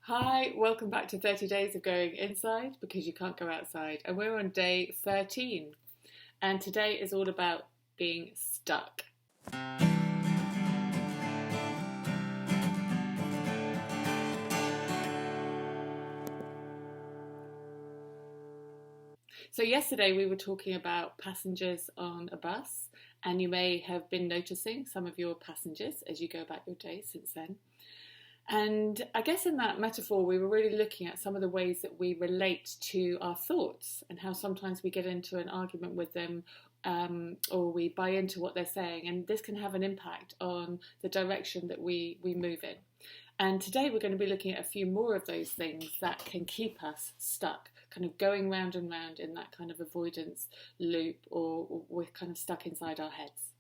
Hi, welcome back to 30 Days of Going Inside because you can't go outside. And we're on day 13. And today is all about being stuck. So, yesterday we were talking about passengers on a bus, and you may have been noticing some of your passengers as you go about your day since then. And I guess in that metaphor, we were really looking at some of the ways that we relate to our thoughts and how sometimes we get into an argument with them or we buy into what they're saying. And this can have an impact on the direction that we move in. And today we're going to be looking at a few more of those things that can keep us stuck, kind of going round and round in that kind of avoidance loop, or we're kind of stuck inside our heads.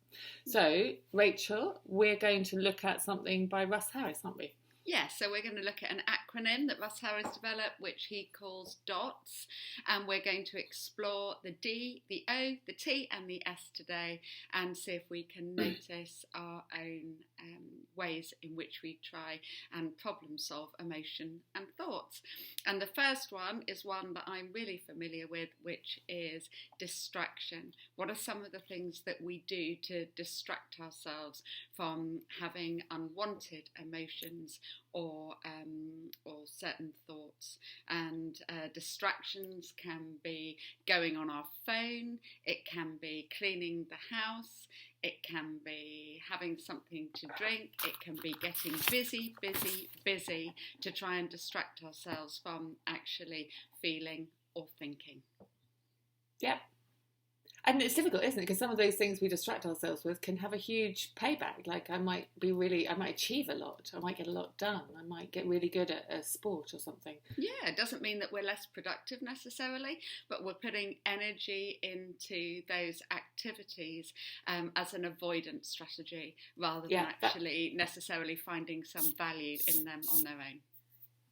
So, Rachel, we're going to look at something by Russ Harris, aren't we? Yeah, so we're going to look at an acronym that Russ Harris developed, which he calls DOTS, and we're going to explore the D, the O, the T and the S today and see if we can notice our own ways in which we try and problem solve emotion and thoughts. And the first one is one that I'm really familiar with, which is distraction. What are some of the things that we do to distract ourselves from having unwanted emotions or certain thoughts? And distractions can be going on our phone, it can be cleaning the house, it can be having something to drink, it can be getting busy to try and distract ourselves from actually feeling or thinking. Yep. And it's difficult, isn't it? Because some of those things we distract ourselves with can have a huge payback. Like I might achieve a lot. I might get a lot done. I might get really good at a sport or something. Yeah, it doesn't mean that we're less productive necessarily, but we're putting energy into those activities as an avoidance strategy rather than necessarily finding some value in them on their own.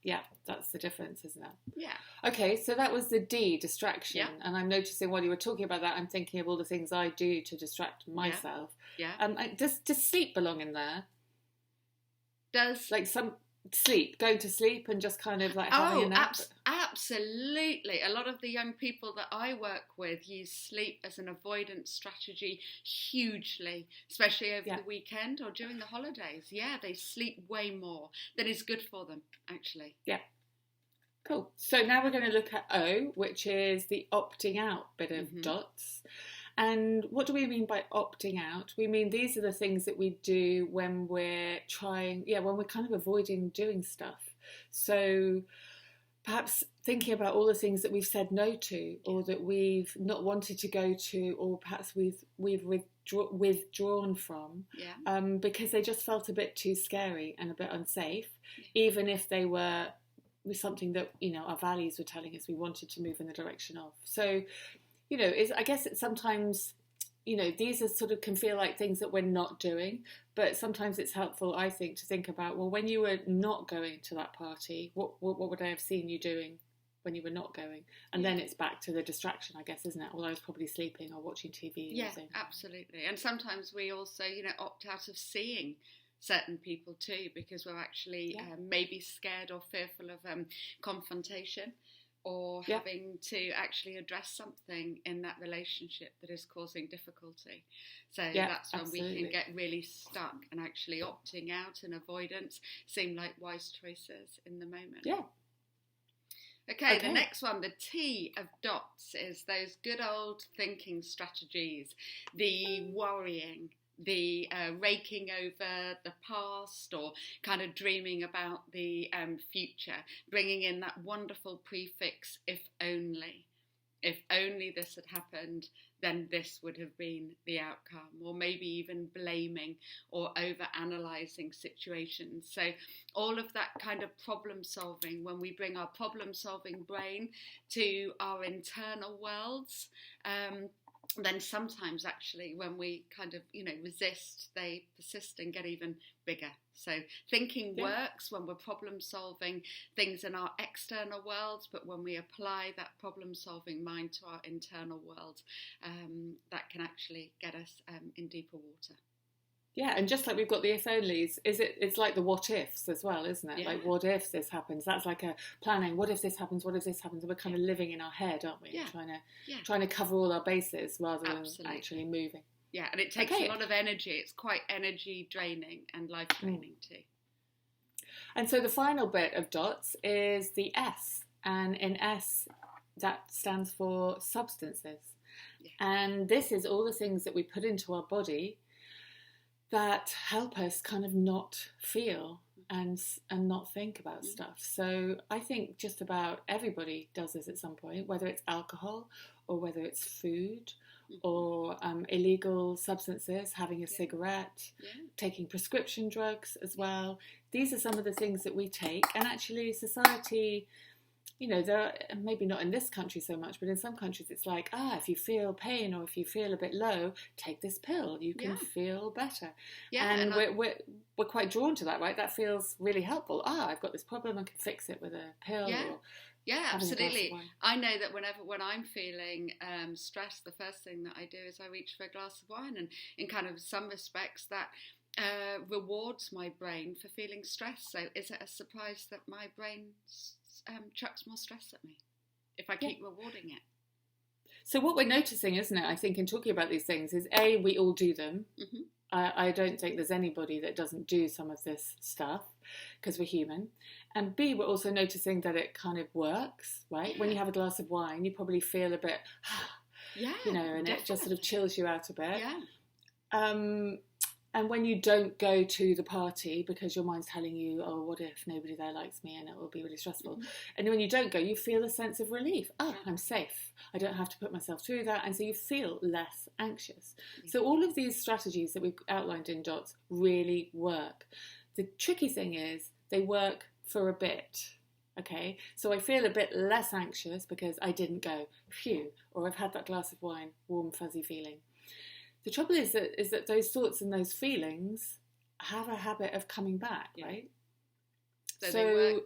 Yeah, that's the difference, isn't it? Yeah. Okay, so that was the D, distraction. Yeah. And I'm noticing while you were talking about that, I'm thinking of all the things I do to distract myself. Yeah. Does sleep belong in there? Does like some sleep, going to sleep and just kind of like having a nap? Absolutely. A lot of the young people that I work with use sleep as an avoidance strategy hugely, especially over the weekend or during the holidays. Yeah, they sleep way more than is good for them, actually. Yeah. Cool. So now we're going to look at O, which is the opting out bit of DOTS. And what do we mean by opting out? We mean these are the things that we do when we're when we're kind of avoiding doing stuff. So perhaps thinking about all the things that we've said no to, or that we've not wanted to go to, or perhaps we've withdrawn from, because they just felt a bit too scary and a bit unsafe, even if they were something that, our values were telling us we wanted to move in the direction of. So, I guess it's sometimes, these are sort of can feel like things that we're not doing, but sometimes it's helpful, I think, to think about, well, when you were not going to that party, what would I have seen you doing when you were not going? And then it's back to the distraction, I guess, isn't it? Well, I was probably sleeping or watching TV. Yeah, absolutely. And sometimes we also, opt out of seeing certain people too, because we're actually maybe scared or fearful of confrontation, or having to actually address something in that relationship that is causing difficulty. So that's when we can get really stuck, and actually opting out and avoidance seem like wise choices in the moment. Yeah. Okay, the next one, the T of DOTS, is those good old thinking strategies, the worrying, the raking over the past, or kind of dreaming about the future, bringing in that wonderful prefix, if only. If only this had happened, then this would have been the outcome, or maybe even blaming or over-analysing situations. So all of that kind of problem solving, when we bring our problem solving brain to our internal worlds, then sometimes actually when we kind of, resist, they persist and get even bigger. So thinking works when we're problem solving things in our external worlds, but when we apply that problem solving mind to our internal world, that can actually get us in deeper water. Yeah, and just like we've got the if onlys, it's like the what ifs as well, isn't it? Yeah. Like, what if this happens? That's like a planning. What if this happens? What if this happens? And we're kind of living in our head, aren't we? Yeah. Trying to cover all our bases rather Absolutely. than actually moving. Yeah, and it takes a lot of energy. It's quite energy draining and life draining too. And so the final bit of dots is the S, and in S, that stands for substances. Yeah. And this is all the things that we put into our body that help us kind of not feel and not think about stuff. So I think just about everybody does this at some point, whether it's alcohol or whether it's food or illegal substances, having a cigarette, taking prescription drugs as well. These are some of the things that we take, and actually society, you know, there are, maybe not in this country so much, but in some countries it's like, if you feel pain or if you feel a bit low, take this pill, you can feel better. Yeah, and we're quite drawn to that, right? That feels really helpful. I've got this problem, I can fix it with a pill. Yeah, absolutely. I know that when I'm feeling stressed, the first thing that I do is I reach for a glass of wine, and in kind of some respects that rewards my brain for feeling stressed. So is it a surprise that my brain chucks more stress at me if I keep rewarding it? So what we're noticing, isn't it, I think, in talking about these things is A, we all do them. Mm-hmm. I don't think there's anybody that doesn't do some of this stuff because we're human. And B, we're also noticing that it kind of works, right? Yeah. When you have a glass of wine, you probably feel a bit, you know, and definitely. It just sort of chills you out a bit. Yeah. And when you don't go to the party because your mind's telling you, what if nobody there likes me and it will be really stressful. Mm-hmm. And when you don't go, you feel a sense of relief. I'm safe. I don't have to put myself through that. And so you feel less anxious. Mm-hmm. So all of these strategies that we've outlined in DOTS really work. The tricky thing is they work for a bit. Okay, so I feel a bit less anxious because I didn't go, phew, or I've had that glass of wine, warm, fuzzy feeling. The trouble is that those thoughts and those feelings have a habit of coming back, right? So they work.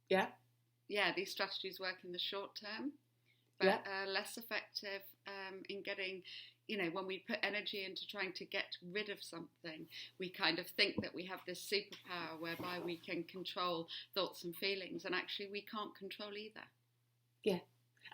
Yeah. Yeah, these strategies work in the short term, but less effective in getting, you know, when we put energy into trying to get rid of something, we kind of think that we have this superpower whereby we can control thoughts and feelings, and actually we can't control either. Yeah.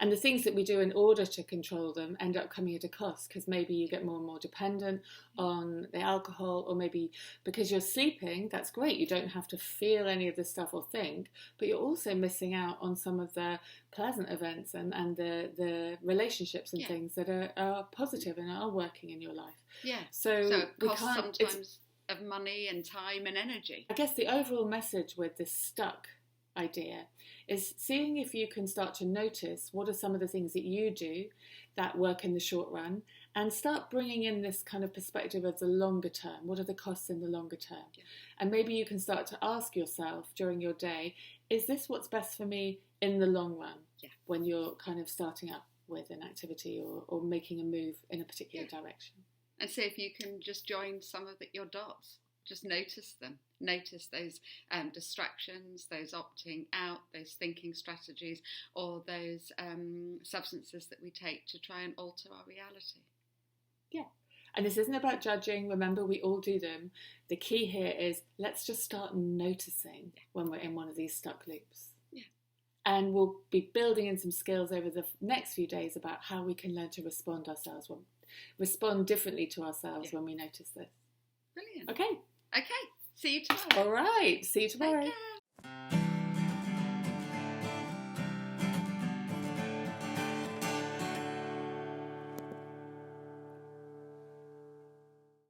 And the things that we do in order to control them end up coming at a cost, because maybe you get more and more dependent on the alcohol, or maybe because you're sleeping, that's great, you don't have to feel any of this stuff or think, but you're also missing out on some of the pleasant events and the relationships and things that are positive and are working in your life. Yeah. So it costs sometimes of money and time and energy. I guess the overall message with this stuck idea is seeing if you can start to notice what are some of the things that you do that work in the short run, and start bringing in this kind of perspective of the longer term. What are the costs in the longer term? Yeah. And maybe you can start to ask yourself during your day, is this what's best for me in the long run? Yeah. When you're kind of starting up with an activity or making a move in a particular direction. And see if you can just join some of your dots. Just notice them. Notice those distractions, those opting out, those thinking strategies, or those substances that we take to try and alter our reality. Yeah. And this isn't about judging. Remember, we all do them. The key here is let's just start noticing when we're in one of these stuck loops. Yeah. And we'll be building in some skills over the next few days about how we can learn to respond differently to ourselves when we notice this. Brilliant. Okay. Okay. See you tomorrow. All right. See you tomorrow. Take care.